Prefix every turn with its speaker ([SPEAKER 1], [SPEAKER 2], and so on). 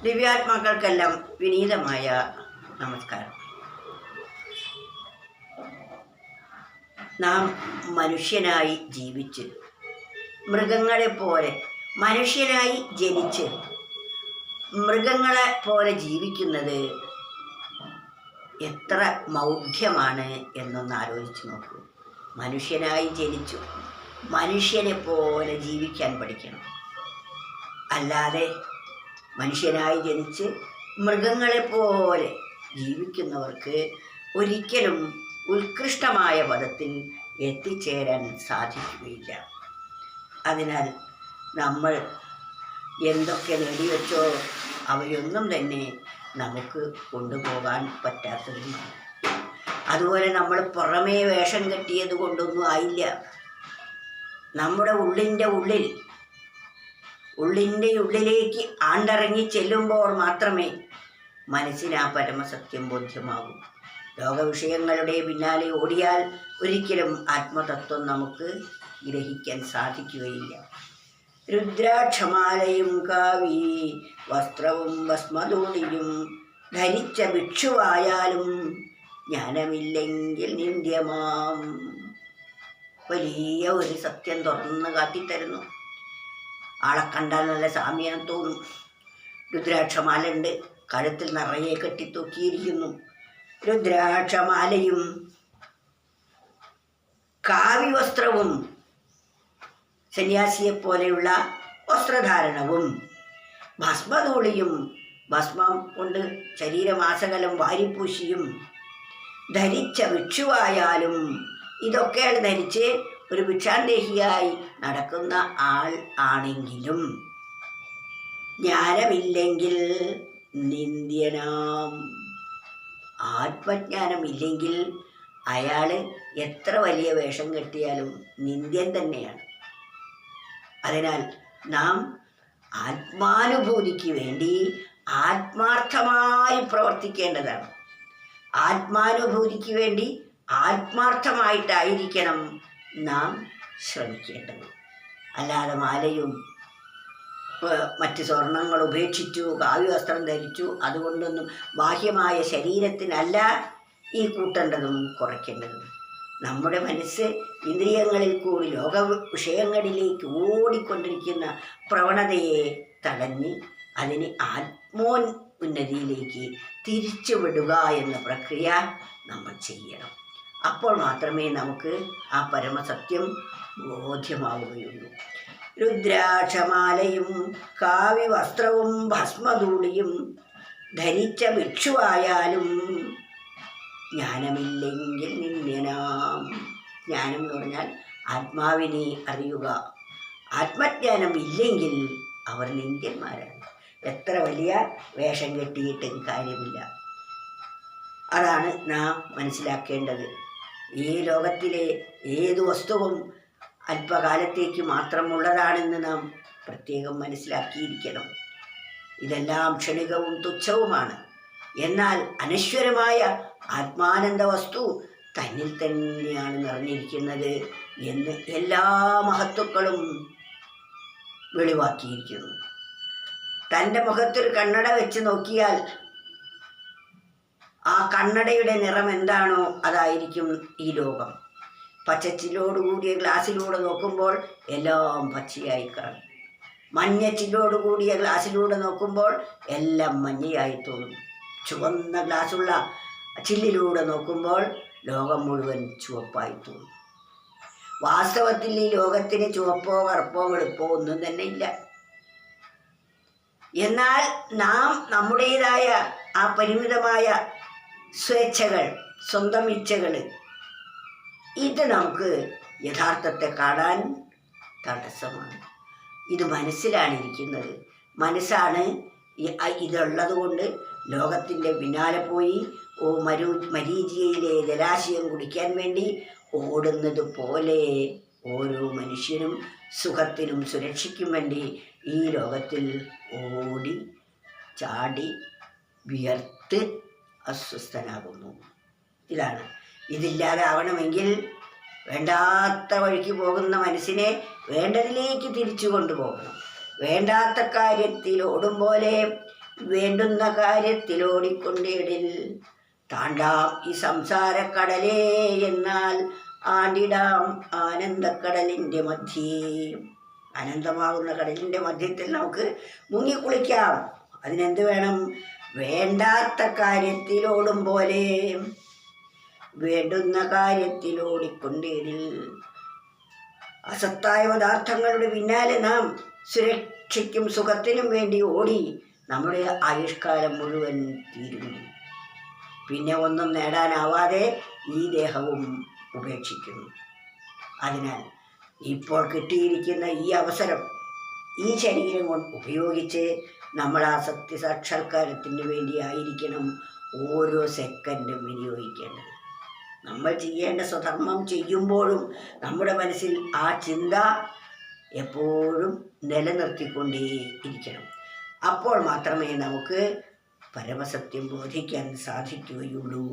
[SPEAKER 1] ദിവ്യാത്മാക്കൾക്കെല്ലാം വിനീതമായ നമസ്കാരം. നാം മനുഷ്യനായി ജീവിച്ച് മൃഗങ്ങളെപ്പോലെ മനുഷ്യനായി ജനിച്ച് മൃഗങ്ങളെ പോലെ ജീവിക്കുന്നത് എത്ര മൗഢ്യമാണ് എന്നൊന്ന് ആലോചിച്ച് നോക്കൂ. മനുഷ്യനായി ജനിച്ചു മനുഷ്യനെ പോലെ ജീവിക്കാൻ പഠിക്കണം. അല്ലാതെ മനുഷ്യനായി ജനിച്ച് മൃഗങ്ങളെപ്പോലെ ജീവിക്കുന്നവർക്ക് ഒരിക്കലും ഉത്കൃഷ്ടമായ പദത്തിൽ എത്തിച്ചേരാൻ സാധിക്കുകയില്ല. അതിനാൽ നമ്മൾ എന്തൊക്കെ നേടിവെച്ചോ അവയൊന്നും തന്നെ നമുക്ക് കൊണ്ടുപോകാൻ പറ്റാത്തതുമാണ്. അതുപോലെ നമ്മൾ പുറമേ വേഷം കെട്ടിയത് കൊണ്ടൊന്നും ആയില്ല. നമ്മുടെ ഉള്ളിൻ്റെ ഉള്ളിലേക്ക് ആണ്ടിറങ്ങി ചെല്ലുമ്പോൾ മാത്രമേ മനസ്സിന് ആ പരമസത്യം ബോധ്യമാകൂ. ലോകവിഷയങ്ങളുടെ പിന്നാലെ ഓടിയാൽ ഒരിക്കലും ആത്മതത്വം നമുക്ക് ഗ്രഹിക്കാൻ സാധിക്കുകയില്ല. രുദ്രാക്ഷമാലയും കാവി വസ്ത്രവും ഭസ്മധൂളിയും ധരിച്ച ഭിക്ഷുവായാലും ജ്ഞാനമില്ലെങ്കിൽ നിന്ദ്യമാം. വലിയ ഒരു സത്യം തുറന്ന് കാട്ടിത്തരുന്നു. ആളെ കണ്ടാൽ നല്ല സാമ്യം തോന്നും. രുദ്രാക്ഷമാല ഉണ്ട്, കഴുത്തിൽ നിറയെ കെട്ടിത്തൂക്കിയിരിക്കുന്നു. രുദ്രാക്ഷമാലയും കാവി വസ്ത്രവും സന്യാസിയെപ്പോലെയുള്ള വസ്ത്രധാരണവും ഭസ്മധൂളിയും ഭസ്മം കൊണ്ട് ശരീരമാസകലം വാരിപ്പൂശിയും ധരിച്ച ഭിക്ഷുവായാലും ഇതൊക്കെ ധരിച്ച് ഒരു ഭിക്ഷാന്തേഹിയായി നടക്കുന്ന ആൾ ആണെങ്കിലും ജ്ഞാനമില്ലെങ്കിൽ നിന്ദ്യനാം. ആത്മജ്ഞാനമില്ലെങ്കിൽ അയാൾ എത്ര വലിയ വേഷം കെട്ടിയാലും നിന്ദ്യൻ തന്നെയാണ്. അതിനാൽ നാം ആത്മാനുഭൂതിക്ക് വേണ്ടി ആത്മാർത്ഥമായി പ്രവർത്തിക്കേണ്ടതാണ്. ആത്മാനുഭൂതിക്ക് വേണ്ടി ആത്മാർത്ഥമായിട്ടായിരിക്കണം നാം ശ്രമിക്കേണ്ടത്. അല്ലാതെ മാലയും മറ്റ് സ്വർണങ്ങൾ ഉപേക്ഷിച്ചു കാവ്യവസ്ത്രം ധരിച്ചു അതുകൊണ്ടൊന്നും ബാഹ്യമായ ശരീരത്തിനല്ല ഈ കൂട്ടേണ്ടതും കുറയ്ക്കേണ്ടതും. നമ്മുടെ മനസ്സ് ഇന്ദ്രിയങ്ങളിൽ കൂടി ലോക വിഷയങ്ങളിലേക്ക് ഓടിക്കൊണ്ടിരിക്കുന്ന പ്രവണതയെ തടഞ്ഞ് അതിന് ആത്മോന്നതിയിലേക്ക് തിരിച്ചുവിടുക എന്ന പ്രക്രിയ നമ്മൾ ചെയ്യണം. അപ്പോൾ മാത്രമേ നമുക്ക് ആ പരമസത്യം ബോധ്യമാവുകയുള്ളൂ. രുദ്രാക്ഷമാലയും കാവി വസ്ത്രവും ഭസ്മധൂളിയും ധരിച്ച ഭിക്ഷുവായാലും ജ്ഞാനമില്ലെങ്കിൽ നിന്ദ്യനാം. ജ്ഞാനം എന്ന് പറഞ്ഞാൽ ആത്മാവിനെ അറിയുക. ആത്മജ്ഞാനം ഇല്ലെങ്കിൽ അവർ നിന്ദ്യന്മാരാണ്. എത്ര വലിയ വേഷം കെട്ടിയിട്ടും കാര്യമില്ല. അതാണ് നാം മനസ്സിലാക്കേണ്ടത്. ഈ ലോകത്തിലെ ഏതു വസ്തുവും അല്പകാലത്തേക്ക് മാത്രമുള്ളതാണെന്ന് നാം പ്രത്യേകം മനസ്സിലാക്കിയിരിക്കണം. ഇതെല്ലാം ക്ഷണികവും തുച്ഛവുമാണ്. എന്നാൽ അനശ്വരമായ ആത്മാനന്ദ വസ്തു തന്നിൽ തന്നെയാണ് നിറഞ്ഞിരിക്കുന്നത് എന്ന് എല്ലാ മഹത്തുക്കളും വെളിവാക്കിയിരിക്കുന്നു. തൻ്റെ മുഖത്തൊരു കണ്ണട വെച്ച് നോക്കിയാൽ ആ കണ്ണടയുടെ നിറം എന്താണോ അതായിരിക്കും ഈ ലോകം. പച്ചച്ചില്ലോടുകൂടിയ ഗ്ലാസ്സിലൂടെ നോക്കുമ്പോൾ എല്ലാം പച്ചയായി കാണും. മഞ്ഞച്ചില്ലോടുകൂടിയ ഗ്ലാസ്സിലൂടെ നോക്കുമ്പോൾ എല്ലാം മഞ്ഞയായി തോന്നും. ചുവന്ന ഗ്ലാസ്സുള്ള ചില്ലിലൂടെ നോക്കുമ്പോൾ ലോകം മുഴുവൻ ചുവപ്പായി തോന്നും. വാസ്തവത്തിൽ ഈ ലോകത്തിന് ചുവപ്പോ കറുപ്പോ വെളുപ്പോ ഒന്നും തന്നെ ഇല്ല. എന്നാൽ നാം നമ്മുടേതായ ആ പരിമിതമായ സ്വേച്ഛകൾ, സ്വന്തം ഇച്ഛകൾ, ഇത് നമുക്ക് യഥാർത്ഥത്തെ കാണാൻ തടസ്സമാണ്. ഇത് മനസ്സിലാണ് ഇരിക്കുന്നത്. മനസ്സാണ് ഇതുള്ളത് കൊണ്ട് ലോകത്തിൻ്റെ പിന്നാലെ പോയി മരീചികയിലെ ജലാശയം കുടിക്കാൻ വേണ്ടി ഓടുന്നത് പോലെ ഓരോ മനുഷ്യനും സുഖത്തിനും സുരക്ഷയ്ക്കും വേണ്ടി ഈ ലോകത്തിൽ ഓടി ചാടി വിയർത്ത് അസ്വസ്ഥനാകുന്നു. ഇതില്ലാതാവണമെങ്കിൽ വേണ്ടാത്ത വഴിക്ക് പോകുന്ന മനസ്സിനെ വേണ്ടതിലേക്ക് തിരിച്ചു കൊണ്ടുപോകണം. വേണ്ടാത്ത കാര്യത്തിൽ ഓടും പോലെ വേണ്ടുന്ന കാര്യത്തിലോടിക്കൊണ്ടിടിൽ താണ്ടാം ഈ സംസാരക്കടലേ എന്നാൽ ആണ്ടിടാം ആനന്ദക്കടലിൻ്റെ മധ്യേ. അനന്തമാകുന്ന കടലിൻ്റെ മധ്യത്തിൽ നമുക്ക് മുങ്ങിക്കുളിക്കാം. അതിനെന്ത് വേണം? വേണ്ടാത്ത കാര്യത്തിലോടും പോലെ വേണ്ടുന്ന കാര്യത്തിലോടിക്കൊണ്ടിടിൽ. അസത്തായ പദാർത്ഥങ്ങളുടെ പിന്നാലെ നാം സുരക്ഷയ്ക്കും സുഖത്തിനും വേണ്ടി ഓടി നമ്മുടെ ആയുഷ്കാലം മുഴുവൻ തീരുന്നു. പിന്നെ ഒന്നും നേടാനാവാതെ ഈ ദേഹവും ഉപേക്ഷിക്കുന്നു. അതിനാൽ ഇപ്പോൾ കിട്ടിയിരിക്കുന്ന ഈ അവസരം, ഈ ശരീരം കൊണ്ട് ഉപയോഗിച്ച് നമ്മൾ ആ സത്യസാക്ഷാത്കാരത്തിന് വേണ്ടിയായിരിക്കണം ഓരോ സെക്കൻഡും വിനിയോഗിക്കേണ്ടത്. നമ്മൾ ചെയ്യേണ്ട സ്വധർമ്മം ചെയ്യുമ്പോഴും നമ്മുടെ മനസ്സിൽ ആ ചിന്ത എപ്പോഴും നിലനിർത്തിക്കൊണ്ടേ ഇരിക്കണം. അപ്പോൾ മാത്രമേ നമുക്ക് പരമസത്യം ബോധിക്കാൻ സാധിക്കുകയുള്ളൂ.